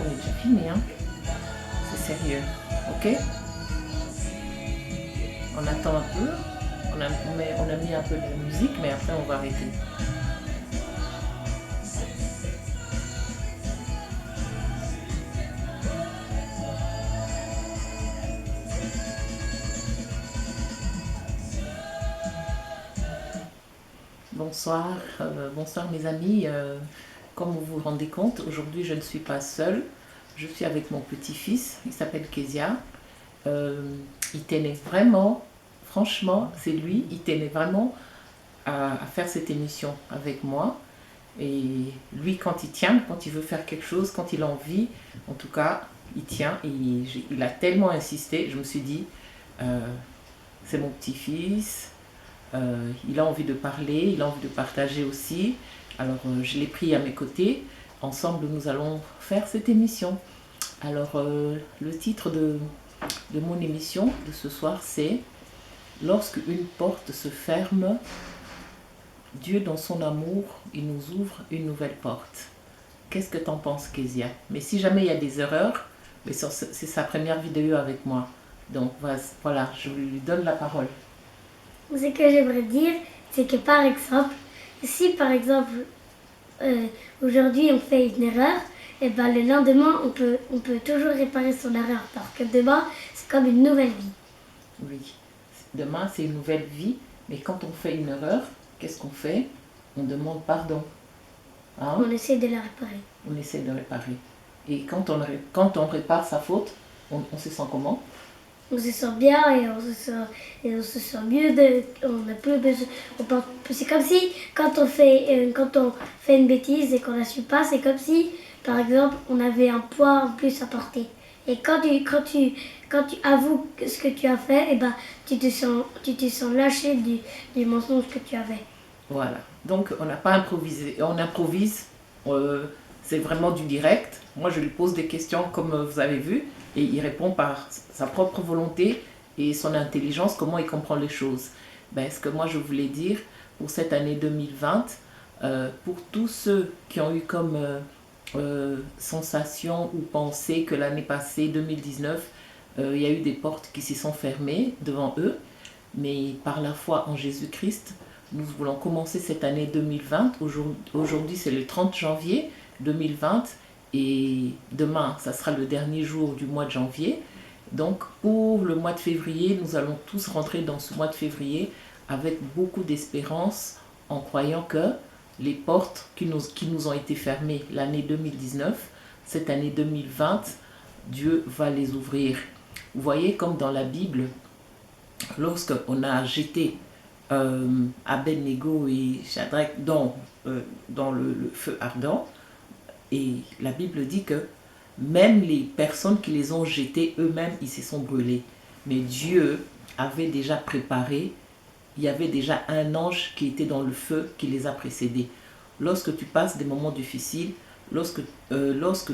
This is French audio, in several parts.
on est déjà filmé, hein. C'est sérieux, ok? On attend un peu, on a mis un peu de musique, mais après on va arrêter. Bonsoir, bonsoir mes amis. Comme vous vous rendez compte, aujourd'hui je ne suis pas seule. Je suis avec mon petit-fils, il s'appelle Kezia. Il tenait vraiment, franchement, c'est lui, il tenait vraiment à faire cette émission avec moi. Et lui, quand il tient, quand il veut faire quelque chose, quand il a envie, en tout cas, il tient. Et il a tellement insisté, je me suis dit, c'est mon petit-fils, il a envie de parler, il a envie de partager aussi. Alors, je l'ai pris à mes côtés. Ensemble, nous allons faire cette émission. Alors, le titre de mon émission de ce soir, c'est Lorsque une porte se ferme, Dieu dans son amour, il nous ouvre une nouvelle porte. Qu'est-ce que t'en penses, Kezia? Mais si jamais il y a des erreurs, mais c'est sa première vidéo avec moi. Donc voilà, je lui donne la parole. Ce que j'aimerais dire, c'est que par exemple, si par exemple aujourd'hui on fait une erreur, et ben le lendemain on peut toujours réparer son erreur parce que demain c'est comme une nouvelle vie. Oui, demain c'est une nouvelle vie, mais quand on fait une erreur, qu'est-ce qu'on fait? On demande pardon. Hein? On essaie de la réparer. On essaie de réparer. Et quand on répare sa faute, on se sent comment? On se sent bien et on se sent mieux. On n'a plus besoin. C'est comme si quand on fait une bêtise et qu'on la suit pas, c'est comme si par exemple on avait un poids en plus à porter. Et quand tu avoues ce que tu as fait, et ben tu te sens lâché du mensonge que tu avais. Voilà. Donc on n'a pas improvisé, on improvise. C'est vraiment du direct. Moi je lui pose des questions comme vous avez vu et il répond par sa propre volonté et son intelligence, comment il comprend les choses. Ben, ce que moi je voulais dire pour cette année 2020, pour tous ceux qui ont eu comme sensation ou pensée que l'année passée, 2019, il y a eu des portes qui s'y sont fermées devant eux, mais par la foi en Jésus-Christ, nous voulons commencer cette année 2020. Aujourd'hui, c'est le 30 janvier 2020 et demain, ça sera le dernier jour du mois de janvier. Donc, pour le mois de février, nous allons tous rentrer dans ce mois de février avec beaucoup d'espérance en croyant que les portes qui nous ont été fermées l'année 2019, cette année 2020, Dieu va les ouvrir. Vous voyez, comme dans la Bible, lorsqu'on a jeté Abednego et Shadrach dans le feu ardent, et la Bible dit que même les personnes qui les ont jetés, eux-mêmes, ils se sont brûlés. Mais Dieu avait déjà préparé, il y avait déjà un ange qui était dans le feu qui les a précédés. Lorsque tu passes des moments difficiles, lorsque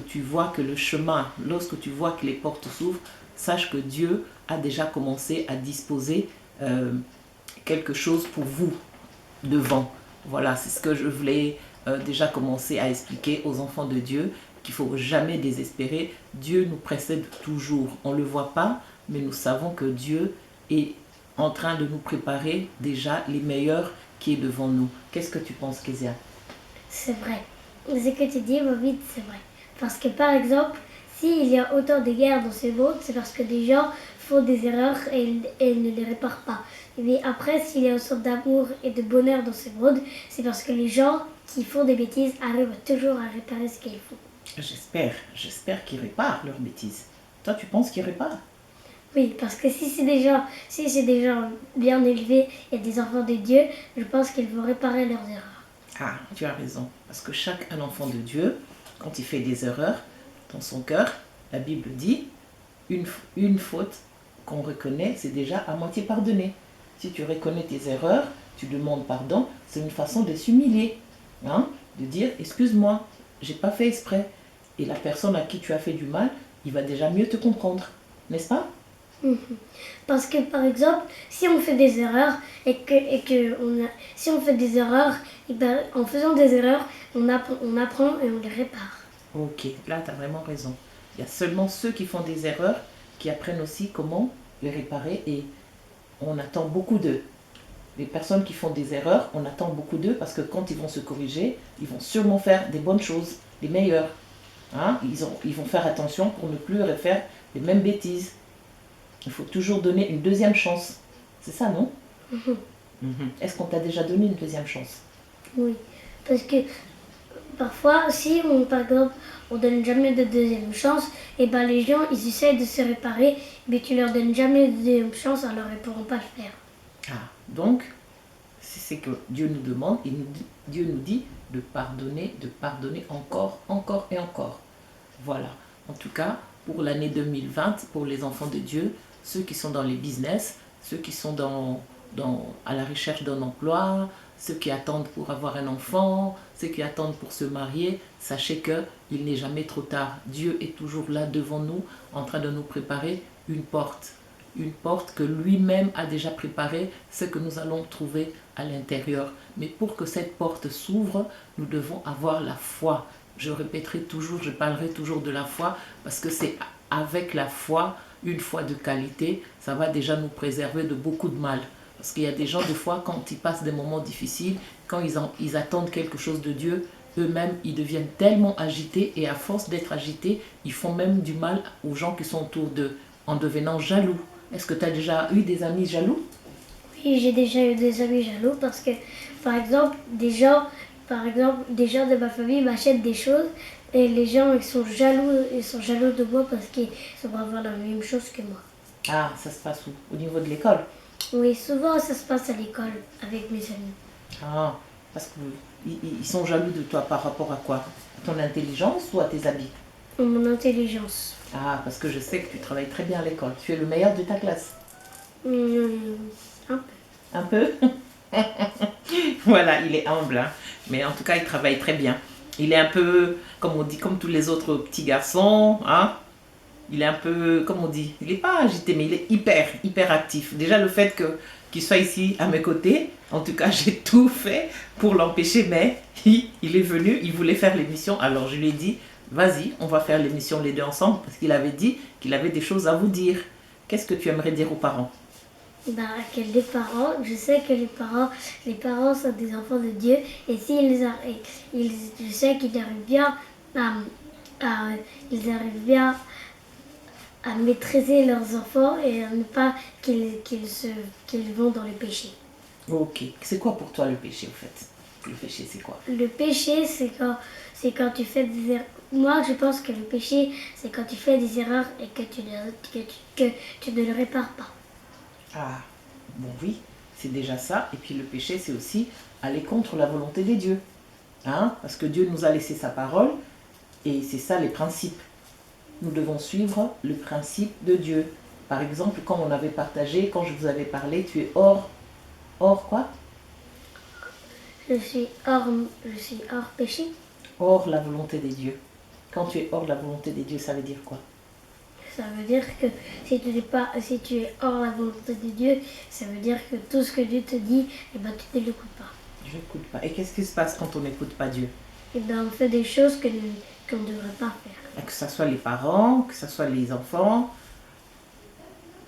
tu vois que le chemin, lorsque tu vois que les portes s'ouvrent, sache que Dieu a déjà commencé à disposer quelque chose pour vous devant. Voilà, c'est ce que je voulais déjà commencer à expliquer aux enfants de Dieu, qu'il ne faut jamais désespérer. Dieu nous précède toujours. On ne le voit pas, mais nous savons que Dieu est en train de nous préparer déjà les meilleurs qui est devant nous. Qu'est-ce que tu penses, Kezia? C'est vrai. Ce que tu dis, Bobby, c'est vrai. Parce que par exemple, s'il y a autant de guerres dans ce monde, c'est parce que des gens font des erreurs et ne les réparent pas. Mais après, s'il y a autant d'amour et de bonheur dans ce monde, c'est parce que les gens qui font des bêtises arrivent toujours à réparer ce qu'ils font. J'espère qu'ils réparent leurs bêtises. Toi, tu penses qu'ils réparent? Oui, parce que si c'est des gens bien élevés et des enfants de Dieu, je pense qu'ils vont réparer leurs erreurs. Ah, tu as raison. Parce que chaque enfant de Dieu, quand il fait des erreurs dans son cœur, la Bible dit, une faute qu'on reconnaît, c'est déjà à moitié pardonné. Si tu reconnais tes erreurs, tu demandes pardon, c'est une façon de s'humilier. Hein? De dire, excuse-moi, j'ai pas fait exprès. Et la personne à qui tu as fait du mal, il va déjà mieux te comprendre. N'est-ce pas? Parce que par exemple, si on fait des erreurs si on fait des erreurs, et ben, en faisant des erreurs, on apprend et on les répare. Ok, là, tu as vraiment raison. Il y a seulement ceux qui font des erreurs qui apprennent aussi comment les réparer et on attend beaucoup d'eux. Les personnes qui font des erreurs, on attend beaucoup d'eux parce que quand ils vont se corriger, ils vont sûrement faire des bonnes choses, les meilleures. Hein? Ils vont faire attention pour ne plus refaire les mêmes bêtises. Il faut toujours donner une deuxième chance. C'est ça, non? Est-ce qu'on t'a déjà donné une deuxième chance? Oui, parce que parfois, si on, par exemple, on donne jamais de deuxième chance, et ben les gens, ils essaient de se réparer, mais tu leur donnes jamais de deuxième chance, alors ils pourront pas le faire. Ah, donc, c'est ce que Dieu nous demande. Dieu nous dit de pardonner encore, encore et encore. Voilà. En tout cas, pour l'année 2020, pour les enfants de Dieu, ceux qui sont dans les business, ceux qui sont à la recherche d'un emploi, ceux qui attendent pour avoir un enfant, ceux qui attendent pour se marier, sachez qu'il n'est jamais trop tard. Dieu est toujours là devant nous, en train de nous préparer une porte. Une porte que lui-même a déjà préparée, ce que nous allons trouver à l'intérieur. Mais pour que cette porte s'ouvre, nous devons avoir la foi. Je répéterai toujours, je parlerai toujours de la foi, parce que c'est avec la foi, une foi de qualité, ça va déjà nous préserver de beaucoup de mal. Parce qu'il y a des gens, des fois, quand ils passent des moments difficiles, quand ils attendent quelque chose de Dieu, eux-mêmes, ils deviennent tellement agités et à force d'être agités, ils font même du mal aux gens qui sont autour d'eux en devenant jaloux. Est-ce que tu as déjà eu des amis jaloux? Oui, j'ai déjà eu des amis jaloux parce que, par exemple, des gens de ma famille m'achètent des choses et les gens ils sont jaloux de moi parce qu'ils vont avoir la même chose que moi. Ah, ça se passe où? Au niveau de l'école? Oui, souvent ça se passe à l'école avec mes amis. Ah, parce qu'ils sont jaloux de toi par rapport à quoi? À ton intelligence ou à tes habits? Mon intelligence. Ah, parce que je sais que tu travailles très bien à l'école. Tu es le meilleur de ta classe. Un peu. Un peu? Voilà, il est humble, hein. Mais en tout cas, il travaille très bien. Il est un peu, comme on dit, comme tous les autres petits garçons, hein. Il est un peu, comme on dit, il n'est pas agité, mais il est hyper, hyper actif. Déjà, le fait qu'il soit ici à mes côtés, en tout cas, j'ai tout fait pour l'empêcher, mais il est venu, il voulait faire l'émission. Alors, je lui ai dit, vas-y, on va faire l'émission les deux ensemble, parce qu'il avait dit qu'il avait des choses à vous dire. Qu'est-ce que tu aimerais dire aux parents? Bah, que les parents, je sais que les parents sont des enfants de Dieu et je sais qu'ils arrivent bien ils arrivent bien à maîtriser leurs enfants et à ne pas qu'ils vont dans le péché. Ok. C'est quoi pour toi le péché, au fait? Le péché, c'est quoi? Le péché, c'est quand tu fais des erreurs. Moi, je pense que le péché, c'est quand tu fais des erreurs et que tu ne le répares pas. Ah, bon oui, c'est déjà ça. Et puis le péché, c'est aussi aller contre la volonté des dieux. Hein? Parce que Dieu nous a laissé sa parole et c'est ça les principes. Nous devons suivre le principe de Dieu. Par exemple, comme on avait partagé, quand je vous avais parlé, tu es hors quoi? Je suis hors péché. Hors la volonté des dieux. Quand tu es hors la volonté des dieux, ça veut dire quoi? Ça veut dire que si tu es hors la volonté de Dieu, ça veut dire que tout ce que Dieu te dit, eh ben, tu ne l'écoutes pas. Je n'écoute pas. Et qu'est-ce qui se passe quand on n'écoute pas Dieu? Eh ben, on fait des choses qu'on ne devrait pas faire. Que ce soit les parents, que ce soit les enfants,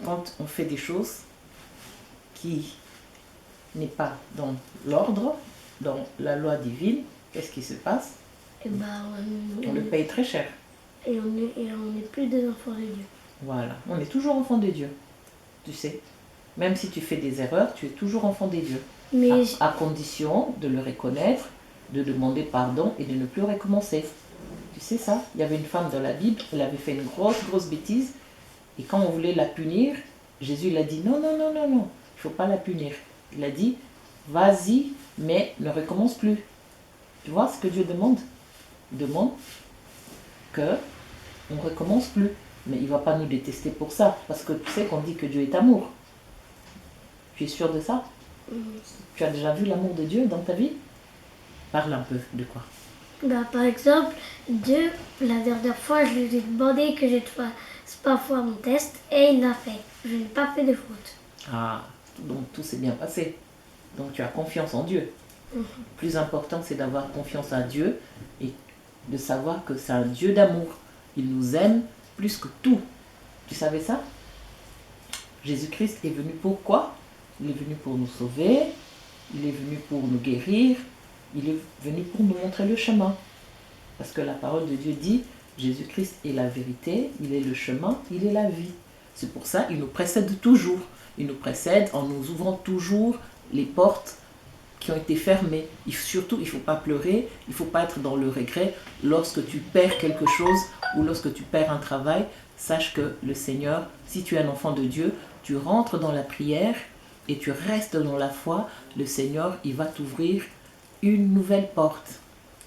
quand on fait des choses qui n'est pas dans l'ordre, dans la loi divine, qu'est-ce qui se passe? Eh ben, On le paye très cher. Et on n'est plus des enfants de Dieu. Voilà, on est toujours enfant de Dieu, tu sais. Même si tu fais des erreurs, tu es toujours enfant des dieux. Mais À condition de le reconnaître, de demander pardon et de ne plus recommencer. Tu sais ça? Il y avait une femme dans la Bible, elle avait fait une grosse, grosse bêtise. Et quand on voulait la punir, Jésus l'a dit non, non, non, non, non, il ne faut pas la punir. Il a dit, vas-y, mais ne recommence plus. Tu vois ce que Dieu demande? Il demande que on ne recommence plus. Mais il ne va pas nous détester pour ça. Parce que tu sais qu'on dit que Dieu est amour. Tu es sûr de ça? Tu as déjà vu l'amour de Dieu dans ta vie? Parle un peu de quoi. bah, par exemple, Dieu, la dernière fois, je lui ai demandé que je fasse parfois mon test et il l'a fait. Je n'ai pas fait de faute. Ah, donc tout s'est bien passé. Donc tu as confiance en Dieu. Le plus important, c'est d'avoir confiance en Dieu et de savoir que c'est un Dieu d'amour. Il nous aime plus que tout. Tu savais ça? Jésus-Christ est venu pour quoi? Il est venu pour nous sauver, il est venu pour nous guérir, il est venu pour nous montrer le chemin. Parce que la parole de Dieu dit, Jésus-Christ est la vérité, il est le chemin, il est la vie. C'est pour ça qu'il nous précède toujours. Il nous précède en nous ouvrant toujours les portes qui ont été fermées. Surtout, il ne faut pas pleurer, il ne faut pas être dans le regret. Lorsque tu perds quelque chose ou lorsque tu perds un travail, sache que le Seigneur, si tu es un enfant de Dieu, tu rentres dans la prière et tu restes dans la foi. Le Seigneur, il va t'ouvrir une nouvelle porte.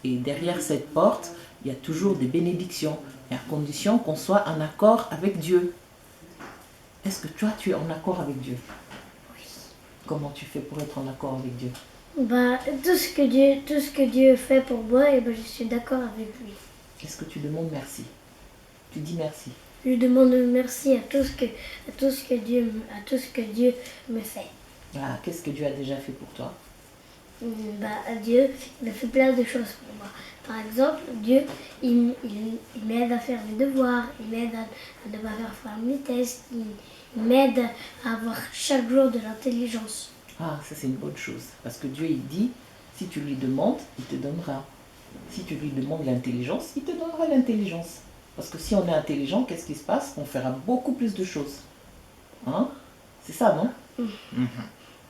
Et derrière cette porte, il y a toujours des bénédictions, et à condition qu'on soit en accord avec Dieu. Est-ce que toi, tu es en accord avec Dieu? Oui. Comment tu fais pour être en accord avec Dieu? Bah, tout ce que Dieu fait pour moi, et ben, je suis d'accord avec lui. Est-ce que tu demandes merci? Tu dis merci. Je demande merci à tout ce que Dieu me fait. Ah, qu'est-ce que Dieu a déjà fait pour toi? Bah, Dieu, il a fait plein de choses pour moi. Par exemple, Dieu, il m'aide à faire mes devoirs, il m'aide à ne pas faire mes tests, il m'aide à avoir chaque jour de l'intelligence. Ah, ça c'est une bonne chose. Parce que Dieu, il dit, si tu lui demandes, il te donnera. Si tu lui demandes l'intelligence, il te donnera l'intelligence. Parce que si on est intelligent, qu'est-ce qui se passe? On fera beaucoup plus de choses. Hein? C'est ça, non? Mhm.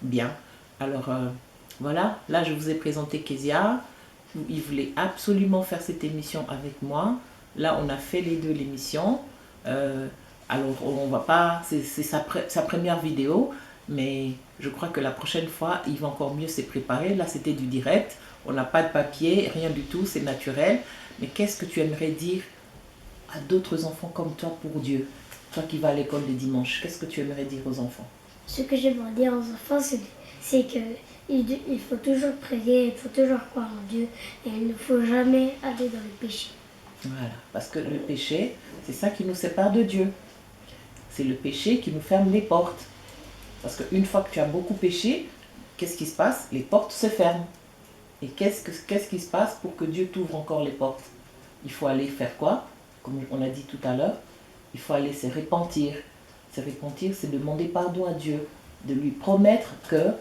Bien. Alors, voilà. Là, je vous ai présenté Kezia. Il voulait absolument faire cette émission avec moi. Là, on a fait les deux l'émission. Alors, on va pas... C'est sa première vidéo. Mais je crois que la prochaine fois, il va encore mieux se préparer. Là, c'était du direct. On n'a pas de papier, rien du tout. C'est naturel. Mais qu'est-ce que tu aimerais dire à d'autres enfants comme toi pour Dieu? Toi qui vas à l'école le dimanche, qu'est-ce que tu aimerais dire aux enfants? Ce que j'aimerais dire aux enfants, c'est que il faut toujours prier, il faut toujours croire en Dieu et il ne faut jamais aller dans le péché. Voilà, parce que le péché, c'est ça qui nous sépare de Dieu. C'est le péché qui nous ferme les portes. Parce qu'une fois que tu as beaucoup péché, qu'est-ce qui se passe? Les portes se ferment. Et qu'est-ce qui se passe pour que Dieu t'ouvre encore les portes? Il faut aller faire quoi? Comme on a dit tout à l'heure, il faut aller se repentir. Se repentir, c'est demander pardon à Dieu, de lui promettre que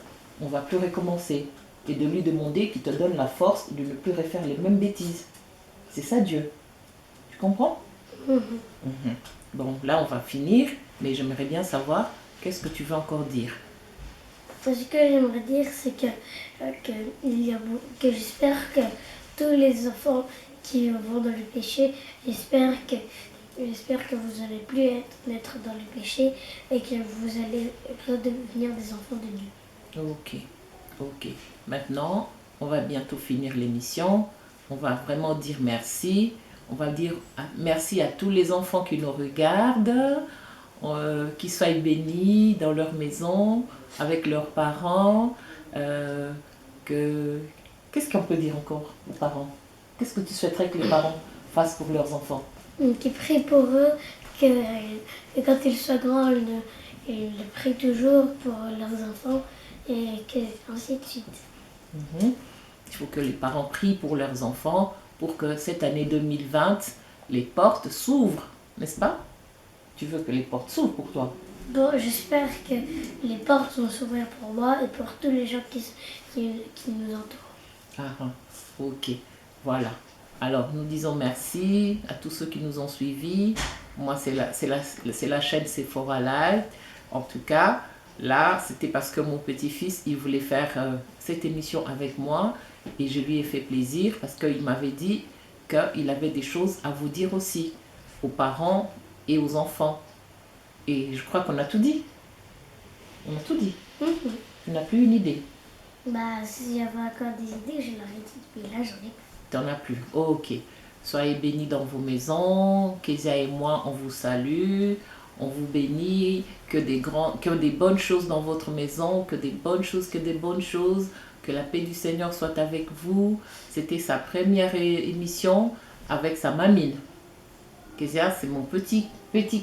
on ne va plus recommencer et de lui demander qu'il te donne la force de ne plus refaire les mêmes bêtises. C'est ça Dieu. Tu comprends? Bon, là on va finir, mais j'aimerais bien savoir qu'est-ce que tu veux encore dire. Ce que j'aimerais dire, c'est que j'espère que tous les enfants qui vont dans le péché, j'espère que vous n'allez plus être dans le péché et que vous allez redevenir des enfants de Dieu. Ok. Maintenant, on va bientôt finir l'émission. On va vraiment dire merci. On va dire merci à tous les enfants qui nous regardent, qu'ils soient bénis dans leur maison, avec leurs parents. Qu'est-ce qu'on peut dire encore aux parents? Qu'est-ce que tu souhaiterais que les parents fassent pour leurs enfants? Qui prient pour eux, que quand ils soient grands, ils prient toujours pour leurs enfants et ainsi de suite. Il faut que les parents prient pour leurs enfants pour que cette année 2020, les portes s'ouvrent, n'est-ce pas? Tu veux que les portes s'ouvrent pour toi? Bon, j'espère que les portes vont s'ouvrir pour moi et pour tous les gens qui nous entourent. Ok, voilà. Alors, nous disons merci à tous ceux qui nous ont suivis. Moi, c'est la chaîne Sephora Live. En tout cas, là, c'était parce que mon petit-fils, il voulait faire cette émission avec moi. Et je lui ai fait plaisir parce qu'il m'avait dit qu'il avait des choses à vous dire aussi, aux parents et aux enfants. Et je crois qu'on a tout dit. On a tout dit. Tu n'as plus une idée? Bah, si j'avais encore des idées, je l'aurais dit depuis là, j'en ai pas. T'en as plus. Ok. Soyez bénis dans vos maisons. Kezia et moi, on vous salue. On vous bénit. Que des bonnes choses dans votre maison. Que des bonnes choses. Que la paix du Seigneur soit avec vous. C'était sa première émission avec sa mamine. Kezia, c'est mon petit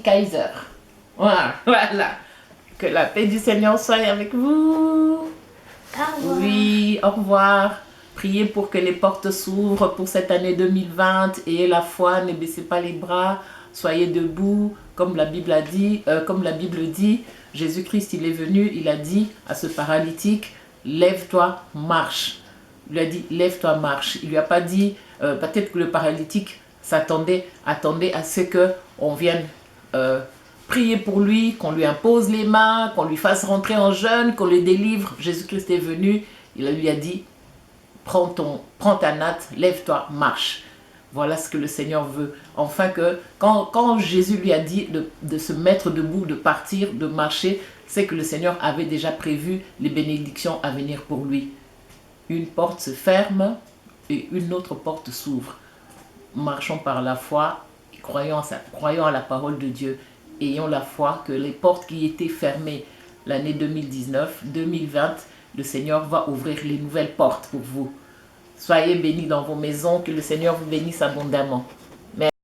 Kaiser. Voilà. Que la paix du Seigneur soit avec vous. Au revoir. Oui, au revoir. Priez pour que les portes s'ouvrent pour cette année 2020. Ayez la foi, ne baissez pas les bras, soyez debout, comme la Bible a dit, comme la Bible dit. Jésus-Christ, il est venu, il a dit à ce paralytique, lève-toi, marche. Il lui a dit, lève-toi, marche. Il lui a pas dit, peut-être que le paralytique attendait à ce qu'on vienne prier pour lui, qu'on lui impose les mains, qu'on lui fasse rentrer en jeûne, qu'on le délivre. Jésus-Christ est venu, il lui a dit, prends ta natte, lève-toi, marche. Voilà ce que le Seigneur veut. Enfin que quand Jésus lui a dit de se mettre debout, de partir, de marcher, c'est que le Seigneur avait déjà prévu les bénédictions à venir pour lui. Une porte se ferme et une autre porte s'ouvre. Marchons par la foi, croyons à la parole de Dieu. Ayons la foi que les portes qui étaient fermées l'année 2019, 2020, le Seigneur va ouvrir les nouvelles portes pour vous. Soyez bénis dans vos maisons, que le Seigneur vous bénisse abondamment.